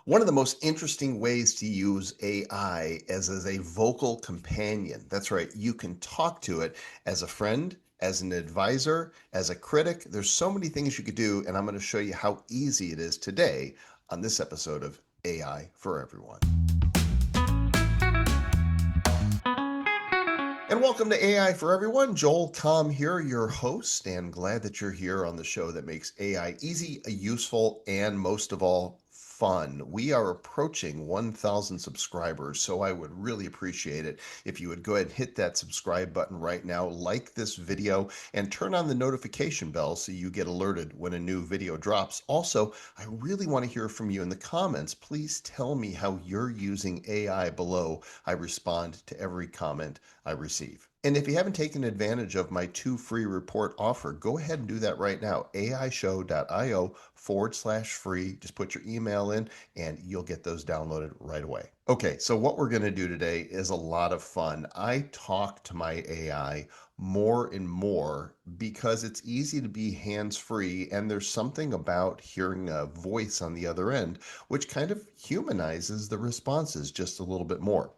One of the most interesting ways to use AI as a vocal companion. That's right, you can talk to it as a friend, as an advisor, as a critic. There's so many things you could do, and I'm going to show you how easy it is today on this episode of AI for Everyone. And welcome to AI for Everyone. Joel Comm here, your host, and glad that you're here on the show that makes AI easy, useful, and most of all, fun. We are approaching 1,000 subscribers, so I would really appreciate it if you would go ahead and hit that subscribe button right now, like this video, and turn on the notification bell so you get alerted when a new video drops. Also, I really want to hear from you in the comments. Please tell me how you're using AI below. I respond to every comment I receive. And if you haven't taken advantage of my 2 free report offer, go ahead and do that right now. aishow.io/free. Just put your email in and you'll get those downloaded right away. Okay, so what we're going to do today is a lot of fun. I talk to my AI more and more because it's easy to be hands-free, and there's something about hearing a voice on the other end which kind of humanizes the responses just a little bit more.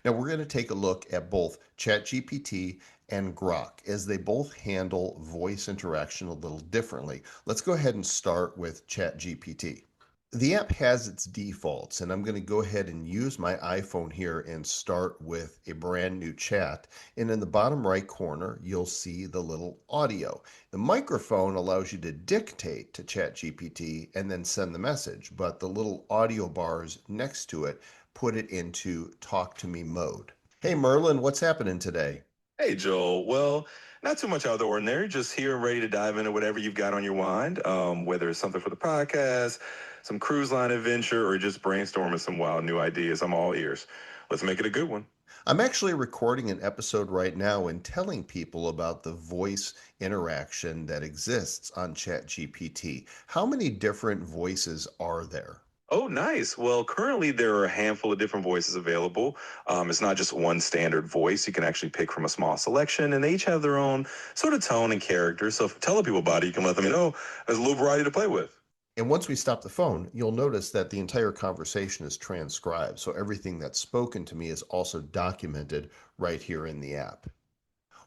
Now, we're going to take a look at both ChatGPT and Grok as they both handle voice interaction a little differently. Let's go ahead and start with ChatGPT. The app has its defaults, and I'm going to go ahead and use my iPhone here and start with a brand new chat. And in the bottom right corner, you'll see the little audio. The microphone allows you to dictate to ChatGPT and then send the message, but the little audio bars next to it put it into talk to me mode. Hey Merlin, what's happening today? Hey, Joel. Well, not too much out of the ordinary. Just here and ready to dive into whatever you've got on your mind, whether it's something for the podcast, some cruise line adventure, or just brainstorming some wild new ideas. I'm all ears. Let's make it a good one. I'm actually recording an episode right now and telling people about the voice interaction that exists on ChatGPT. How many different voices are there? Oh, nice. Well, currently there are a handful of different voices available. It's not just one standard voice. You can actually pick from a small selection, and they each have their own sort of tone and character. So if you tell people about it, you can let them know there's a little variety to play with. And once we stop the phone, you'll notice that the entire conversation is transcribed. So everything that's spoken to me is also documented right here in the app.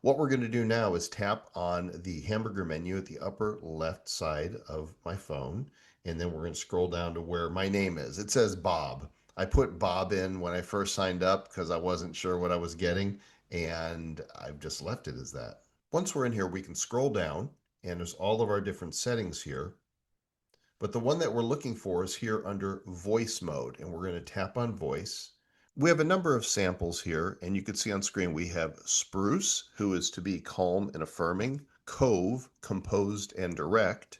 What we're going to do now is tap on the hamburger menu at the upper left side of my phone, and then we're going to scroll down to where my name is. It says Bob. I put Bob in when I first signed up because I wasn't sure what I was getting, and I've just left it as that. Once we're in here, we can scroll down, and there's all of our different settings here. But the one that we're looking for is here under voice mode, and we're going to tap on voice. We have a number of samples here, and you can see on screen we have Spruce, who is to be calm and affirming, Cove, composed and direct,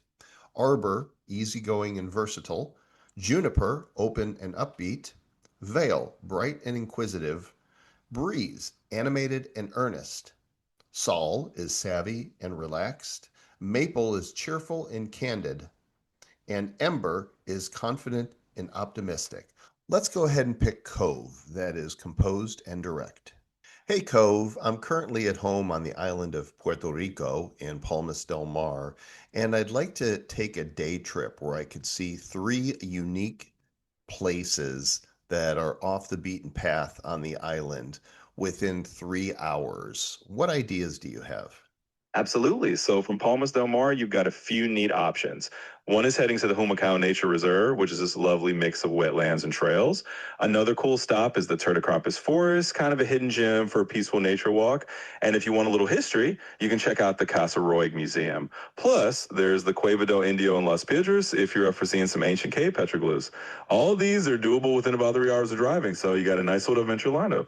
Arbor, easygoing and versatile, Juniper, open and upbeat, Vale, bright and inquisitive, Breeze, animated and earnest, Sol is savvy and relaxed, Maple is cheerful and candid, and Ember is confident and optimistic. Let's go ahead and pick Cove, that is composed and direct. Hey Cove, I'm currently at home on the island of Puerto Rico in Palmas del Mar, and I'd like to take a day trip where I could see 3 unique places that are off the beaten path on the island within 3 hours. What ideas do you have? Absolutely. So from Palmas del Mar, you've got a few neat options. One is heading to the Humacao Nature Reserve, which is this lovely mix of wetlands and trails. Another cool stop is the Turticrampus Forest, kind of a hidden gem for a peaceful nature walk. And if you want a little history, you can check out the Casa Roig Museum. Plus, there's the Cueva del Indio in Las Piedras if you're up for seeing some ancient cave petroglyphs. All these are doable within about 3 hours of driving, so you got a nice little adventure lined up.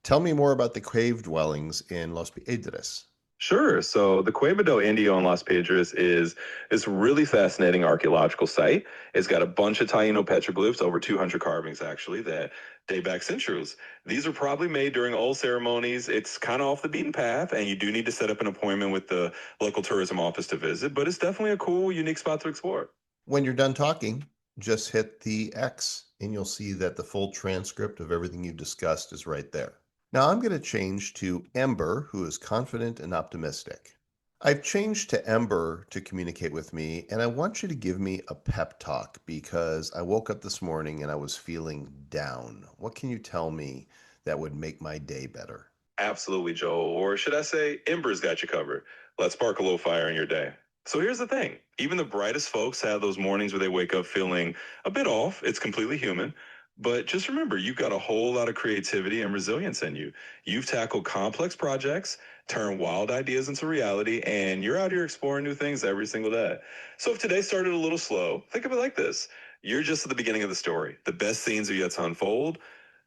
Tell me more about the cave dwellings in Los Piedras. Sure. So the Cueva del Indio in Las Piedras is this really fascinating archaeological site. It's got a bunch of Taino petroglyphs, over 200 carvings actually, that date back centuries. These are probably made during old ceremonies. It's kind of off the beaten path, and you do need to set up an appointment with the local tourism office to visit, but it's definitely a cool, unique spot to explore. When you're done talking, just hit the X and you'll see that the full transcript of everything you've discussed is right there. Now I'm going to change to Ember, who is confident and optimistic. I've changed to Ember to communicate with me, and I want you to give me a pep talk because I woke up this morning and I was feeling down. What can you tell me that would make my day better? Absolutely, Joel. Or should I say, Ember's got you covered. Let's spark a little fire in your day. So here's the thing, even the brightest folks have those mornings where they wake up feeling a bit off. It's completely human. But just remember, you've got a whole lot of creativity and resilience in you. You've tackled complex projects, turned wild ideas into reality, and you're out here exploring new things every single day. So if today started a little slow, think of it like this. You're just at the beginning of the story. The best scenes are yet to unfold.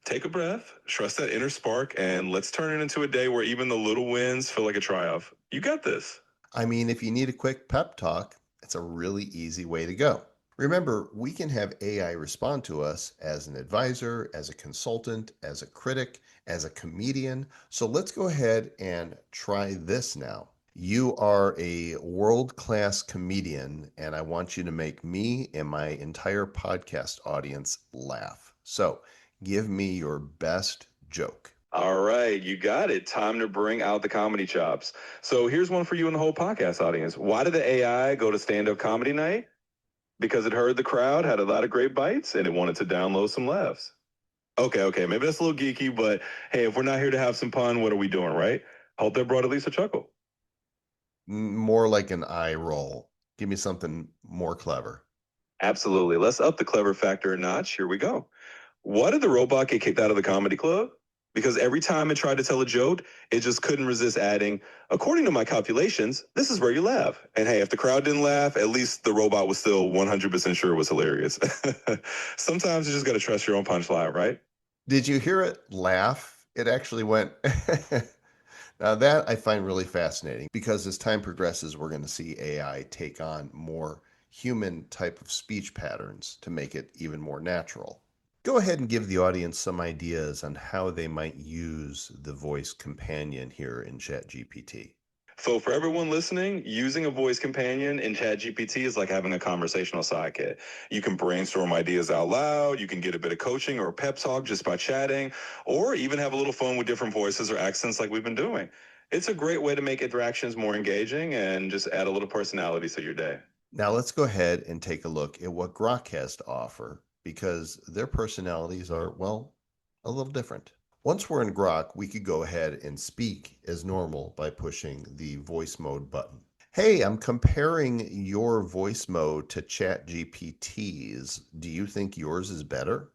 Take a breath, trust that inner spark, and let's turn it into a day where even the little wins feel like a triumph. You got this. I mean, if you need a quick pep talk, it's a really easy way to go. Remember, we can have AI respond to us as an advisor, as a consultant, as a critic, as a comedian. So let's go ahead and try this now. You are a world class comedian, and I want you to make me and my entire podcast audience laugh. So give me your best joke. All right, you got it. Time to bring out the comedy chops. So here's one for you and the whole podcast audience. Why did the AI go to stand up comedy night? Because it heard the crowd had a lot of great bites and it wanted to download some laughs. Okay, maybe that's a little geeky, but hey, if we're not here to have some fun, what are we doing, right? Hope that brought at least a chuckle. More like an eye roll. Give me something more clever. Absolutely. Let's up the clever factor a notch. Here we go. Why did the robot get kicked out of the comedy club? Because every time it tried to tell a joke, it just couldn't resist adding, according to my calculations, this is where you laugh. And hey, if the crowd didn't laugh, at least the robot was still 100% sure it was hilarious. Sometimes you just got to trust your own punchline, right? Did you hear it laugh? It actually went. Now, that I find really fascinating because as time progresses, we're going to see AI take on more human type of speech patterns to make it even more natural. Go ahead and give the audience some ideas on how they might use the voice companion here in ChatGPT. So for everyone listening, using a voice companion in ChatGPT is like having a conversational sidekick. You can brainstorm ideas out loud, you can get a bit of coaching or a pep talk just by chatting, or even have a little fun with different voices or accents like we've been doing. It's a great way to make interactions more engaging and just add a little personality to your day. Now, let's go ahead and take a look at what Grok has to offer because their personalities are, well, a little different. Once we're in Grok, we could go ahead and speak as normal by pushing the voice mode button. Hey, I'm comparing your voice mode to ChatGPT's. Do you think yours is better?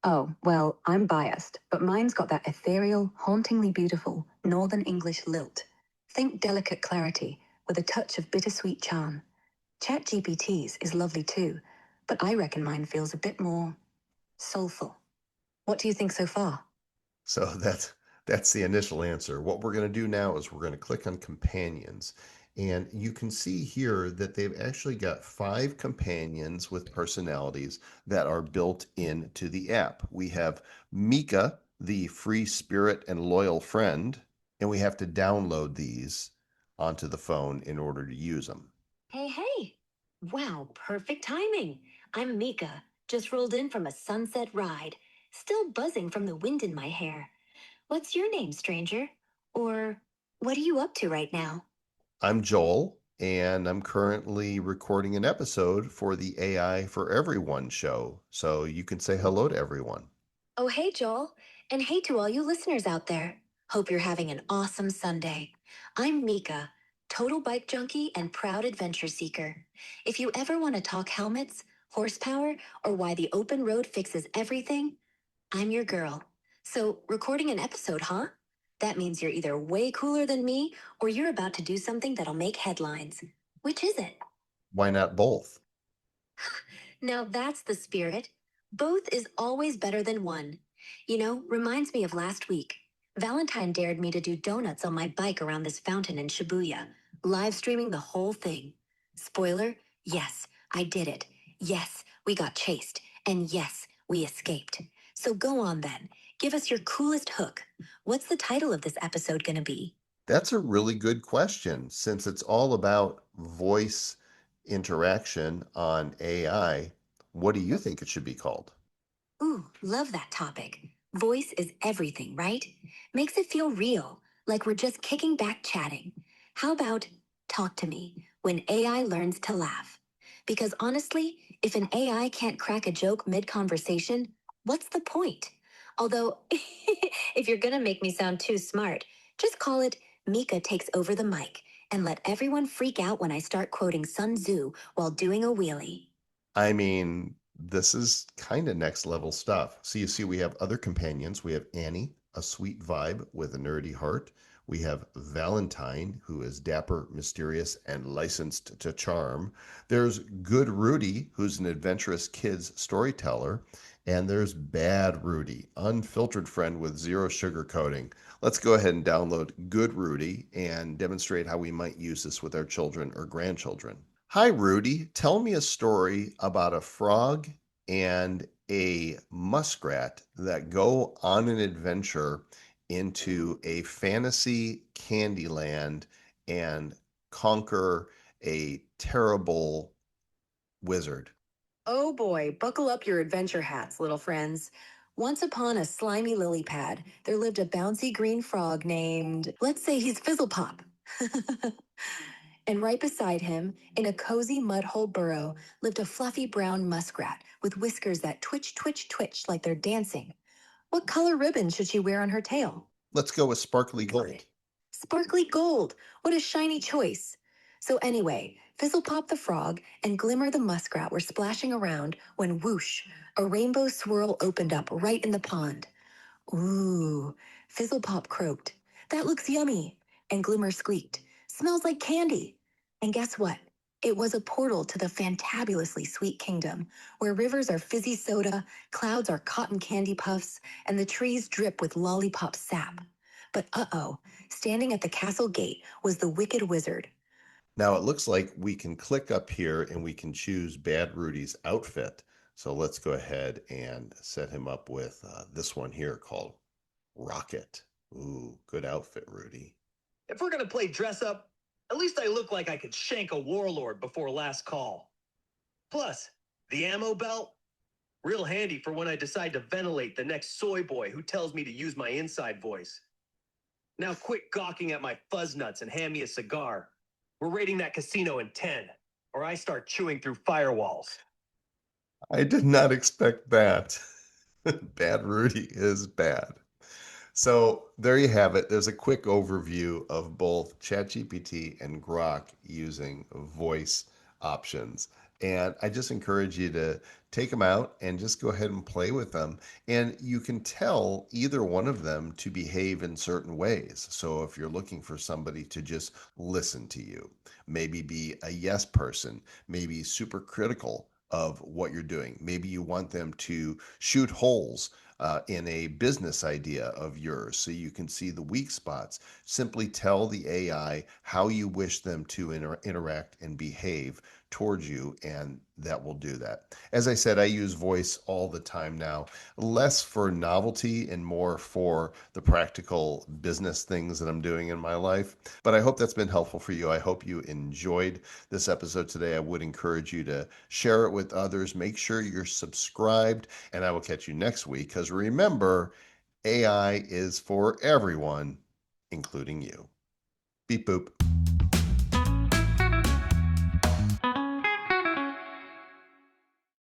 Oh, well, I'm biased, but mine's got that ethereal, hauntingly beautiful Northern English lilt. Think delicate clarity with a touch of bittersweet charm. ChatGPT's is lovely too, but I reckon mine feels a bit more soulful. What do you think so far? So that's the initial answer. What we're going to do now is we're going to click on companions. And you can see here that they've actually got 5 companions with personalities that are built into the app. We have Mika, the free spirit and loyal friend, and we have to download these onto the phone in order to use them. Hey, hey! Wow, perfect timing. I'm Mika, just rolled in from a sunset ride, still buzzing from the wind in my hair. What's your name, stranger? Or what are you up to right now? I'm Joel, and I'm currently recording an episode for the AI for Everyone show. So you can say hello to everyone. Oh, hey, Joel. And hey to all you listeners out there. Hope you're having an awesome Sunday. I'm Mika, total bike junkie and proud adventure seeker. If you ever want to talk helmets, horsepower, or why the open road fixes everything, I'm your girl. So, recording an episode, huh? That means you're either way cooler than me or you're about to do something that'll make headlines. Which is it? Why not both? Now that's the spirit. Both is always better than one. You know, reminds me of last week. Valentine dared me to do donuts on my bike around this fountain in Shibuya, live streaming the whole thing. Spoiler, yes, I did it. Yes, we got chased. And yes, we escaped. So go on then. Give us your coolest hook. What's the title of this episode gonna be? That's a really good question since it's all about voice interaction on AI. What do you think it should be called? Ooh, love that topic. Voice is everything, right? Makes it feel real, like we're just kicking back chatting. How about talk to me when AI learns to laugh. Because honestly, if an AI can't crack a joke mid conversation, what's the point? Although, if you're gonna make me sound too smart, just call it Mika takes over the mic and let everyone freak out when I start quoting Sun Tzu while doing a wheelie. I mean, this is kind of next level stuff. So you see, we have other companions. We have Annie, a sweet vibe with a nerdy heart. We have Valentine, who is dapper, mysterious, and licensed to charm. There's Good Rudy, who's an adventurous kids storyteller. And there's Bad Rudy, unfiltered friend with zero sugar coating. Let's go ahead and download Good Rudy and demonstrate how we might use this with our children or grandchildren. Hi, Rudy. Tell me a story about a frog and a muskrat that go on an adventure into a fantasy candy land and conquer a terrible wizard. Oh boy, buckle up your adventure hats, little friends. Once upon a slimy lily pad, there lived a bouncy green frog named, let's say he's Fizzlepop. And right beside him, in a cozy mud hole burrow, lived a fluffy brown muskrat with whiskers that twitch, twitch, twitch like they're dancing. What color ribbon should she wear on her tail? Let's go with sparkly gold. Sparkly gold! What a shiny choice! So, anyway, Fizzlepop the frog and Glimmer the muskrat were splashing around when whoosh, a rainbow swirl opened up right in the pond. Ooh, Fizzlepop croaked. That looks yummy. And Glimmer squeaked. Smells like candy. And guess what? It was a portal to the fantabulously sweet kingdom, where rivers are fizzy soda, clouds are cotton candy puffs, and the trees drip with lollipop sap. But uh-oh, standing at the castle gate was the wicked wizard. Now it looks like we can click up here and we can choose Bad Rudy's outfit. So let's go ahead and set him up with this one here called Rocket. Ooh, good outfit, Rudy. If we're gonna play dress up, at least I look like I could shank a warlord before last call. Plus, the ammo belt, real handy for when I decide to ventilate the next soy boy who tells me to use my inside voice. Now quit gawking at my fuzz nuts and hand me a cigar. We're raiding that casino in 10, or I start chewing through firewalls. I did not expect that. Bad Rudy is bad. So there you have it. There's a quick overview of both ChatGPT and Grok using voice options. And I just encourage you to take them out and just go ahead and play with them. And you can tell either one of them to behave in certain ways. So if you're looking for somebody to just listen to you, maybe be a yes person, maybe super critical of what you're doing, maybe you want them to shoot holes in a business idea of yours so you can see the weak spots. Simply tell the AI how you wish them to interact and behave towards you, and that will do that. As I said, I use voice all the time now, less for novelty and more for the practical business things that I'm doing in my life. But I hope that's been helpful for you. I hope you enjoyed this episode today. I would encourage you to share it with others. Make sure you're subscribed, and I will catch you next week because remember, AI is for everyone, including you. Beep boop.